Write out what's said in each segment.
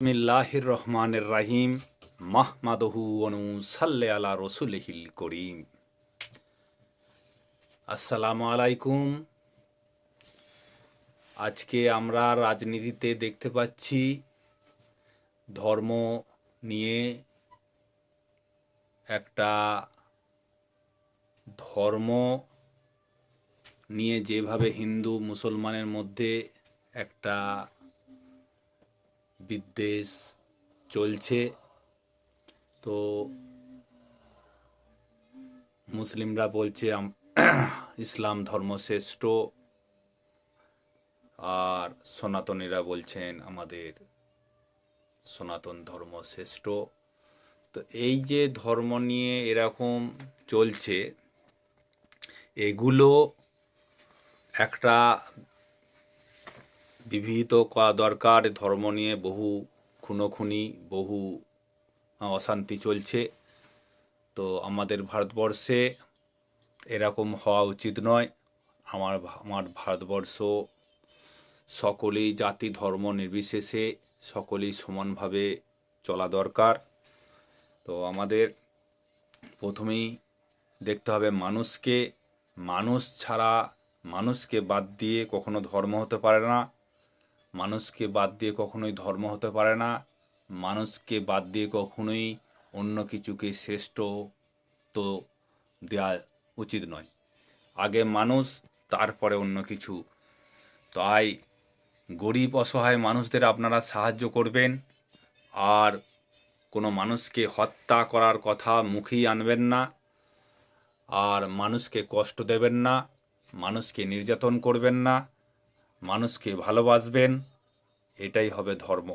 বিসমিল্লাহির রহমানির রাহিম। মাহমাদহু অনু সাল্লে আলা রসুলিহিল করিম। আসসালামু আলাইকুম। আজকে আমরা রাজনীতিতে দেখতে পাচ্ছি ধর্ম নিয়ে একটা ধর্ম নিয়ে যেভাবে হিন্দু মুসলমানের মধ্যে একটা বিদ্বেষ চলছে, তো মুসলিমরা বলছে ইসলাম ধর্ম শ্রেষ্ঠ, আর সনাতনীরা বলছেন আমাদের সনাতন ধর্ম শ্রেষ্ঠ। তো এই যে ধর্ম নিয়ে এরকম চলছে, এগুলো একটা বিবিধ করা দরকার। ধর্ম নিয়ে বহু খুনোখুনি, বহু অশান্তি চলছে। তো আমাদের ভারতবর্ষে এরকম হওয়া উচিত নয়। আমার ভারতবর্ষ সকলেই জাতি ধর্ম নির্বিশেষে সকলেই সমানভাবে চলা দরকার। তো আমাদের প্রথমেই দেখতে হবে মানুষ ছাড়া, মানুষকে বাদ দিয়ে কখনো ধর্ম হতে পারে না। মানুষকে বাদ দিয়ে কখনোই ধর্ম হতে পারে না। মানুষকে বাদ দিয়ে কখনোই অন্য কিছুকে শ্রেষ্ঠ তো দেওয়া উচিত নয়। আগে মানুষ, তারপরে অন্য কিছু। তাই গরিব অসহায় মানুষদের আপনারা সাহায্য করবেন, আর কোনো মানুষকে হত্যা করার কথা মুখেই আনবেন না, আর মানুষকে কষ্ট দেবেন না, মানুষকে নির্যাতন করবেন না, মানুষকে ভালোবাসবেন। এটাই হবে ধর্ম।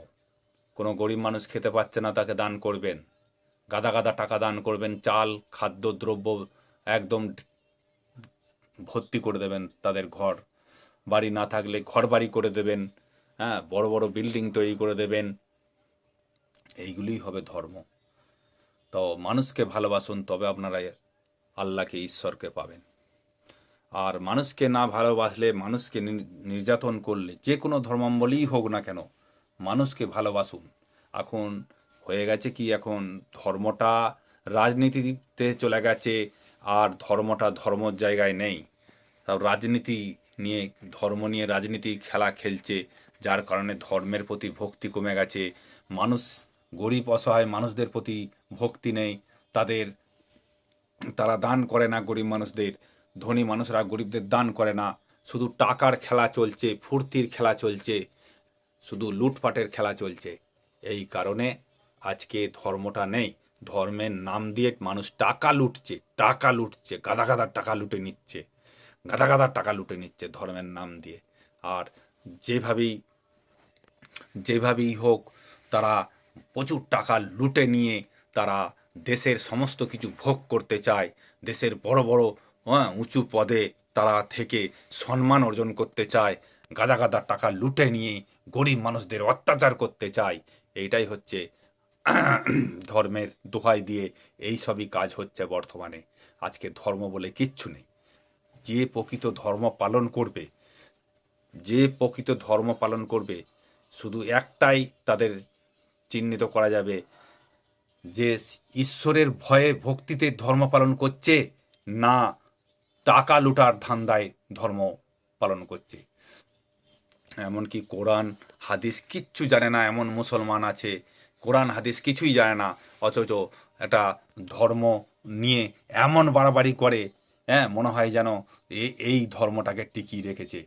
কোনো গরিব মানুষ খেতে পাচ্ছে না, তাকে দান করবেন, গাদা গাদা টাকা দান করবেন, চাল খাদ্যদ্রব্য একদম ভর্তি করে দেবেন, তাদের ঘর বাড়ি না থাকলে ঘর বাড়ি করে দেবেন, হ্যাঁ, বড় বড় বিল্ডিং তৈরি করে দেবেন। এইগুলিই হবে ধর্ম। তো মানুষকে ভালোবাসুন, তবে আপনারা আল্লাহকে, ঈশ্বরকে পাবেন। আর মানুষকে না ভালোবাসলে, মানুষকে নির্যাতন করলে, যে কোনো ধর্মাবলম্বীই হোক না কেন, মানুষকে ভালোবাসুন। এখন হয়ে গেছে কি, এখন ধর্মটা রাজনীতিতে চলে গেছে, আর ধর্মটা ধর্মর জায়গায় নেই। সব রাজনীতি নিয়ে, ধর্ম নিয়ে রাজনীতি খেলা খেলছে, যার কারণে ধর্মের প্রতি ভক্তি কমে গেছে। মানুষ, গরিব অসহায় মানুষদের প্রতি ভক্তি নেই তাদের, তারা দান করে না গরিব মানুষদের। ধনী মানুষরা গরিবদের দান করে না। শুধু টাকার খেলা চলছে, ফুর্তির খেলা চলছে, শুধু লুটপাটের খেলা চলছে। এই কারণে আজকে ধর্মটা নেই। ধর্মের নাম দিয়ে মানুষ টাকা লুটছে, গাদা গাদা টাকা লুটে নিচ্ছে, গাদা গাদা টাকা লুটে নিচ্ছে ধর্মের নাম দিয়ে। আর যেভাবেই হোক তারা প্রচুর টাকা লুটে নিয়ে তারা দেশের সমস্ত কিছু ভোগ করতে চায়। দেশের বড় বড় উঁচু পদে তারা থেকে সম্মান অর্জন করতে চায়। গাদা গাদা টাকা লুটে নিয়ে গরিব মানুষদের অত্যাচার করতে চায়। এইটাই হচ্ছে ধর্মের দোহাই দিয়ে এই সবই কাজ হচ্ছে বর্তমানে। আজকে ধর্ম বলে কিচ্ছু নেই। যে প্রকৃত ধর্ম পালন করবে, যে প্রকৃত ধর্ম পালন করবে, শুধু একটাই তাদের চিহ্নিত করা যাবে, যে ঈশ্বরের ভয়ে ভক্তিতে ধর্ম পালন করছে, না টাকা লুটার ধান্দায় ধর্ম পালন করছে। এমনকি কোরআন হাদিস কিচ্ছু জানে না এমন মুসলমান আছে, কোরআন হাদিস কিছুই জানে না, অথচ একটা ধর্ম নিয়ে এমন বাড়াবাড়ি করে, হ্যাঁ, মনে হয় যেন এই ধর্মটাকে টিকিয়ে রেখেছে।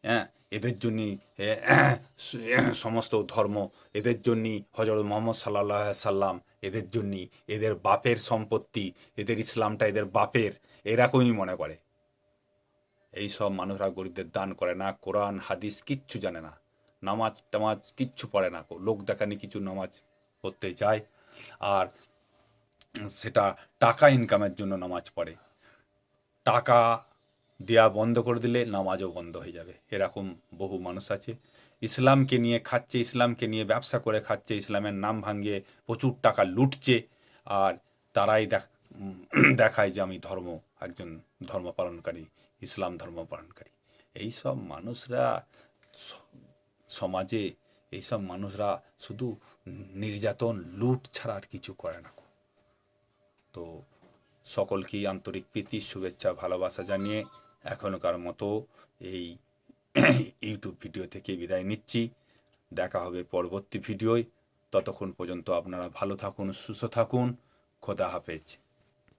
হ্যাঁ, এদের জন্যই সমস্ত ধর্ম, এদের জন্যই হযরত মুহাম্মদ সাল্লাল্লাহু আলাইহি সাল্লাম, এদের জন্যই, এদের বাপের সম্পত্তি, এদের ইসলামটা এদের বাপের, এরকমই মনে করে। এই সব মানুষরা গরিবদের দান করে না, কোরআন হাদিস কিচ্ছু জানে না, নামাজ টামাজ কিচ্ছু পড়ে না, লোক দেখানি কিছু নামাজ পড়তে যায়, আর সেটা টাকা ইনকামের জন্য নামাজ পড়ে। টাকা দেয়া বন্ধ করে দিলে নামাজও বন্ধ হয়ে যাবে। এরকম বহু মানুষ আছে, ইসলামকে নিয়ে খাচ্ছে, ইসলামকে নিয়ে ব্যবসা করে খাচ্ছে, ইসলামের নাম ভাঙিয়ে প্রচুর টাকা লুটছে, আর তারাই দেখায় যে আমি একজন ধর্ম পালনকারী, ইসলাম ধর্ম পালনকারী। এই সব মানুষরা সমাজে এইসব মানুষরা শুধু নির্যাতন লুট ছাড়া আর কিছু করে না। তো সকলকেই আন্তরিক প্রীতি শুভেচ্ছা ভালোবাসা জানিয়ে এখনকার মতো এই ইউটিউব ভিডিও থেকে বিদায় নিচ্ছি। দেখা হবে পরবর্তী ভিডিওয়। ততক্ষণ পর্যন্ত আপনারা ভালো থাকুন, সুস্থ থাকুন। খোদা হাফেজ।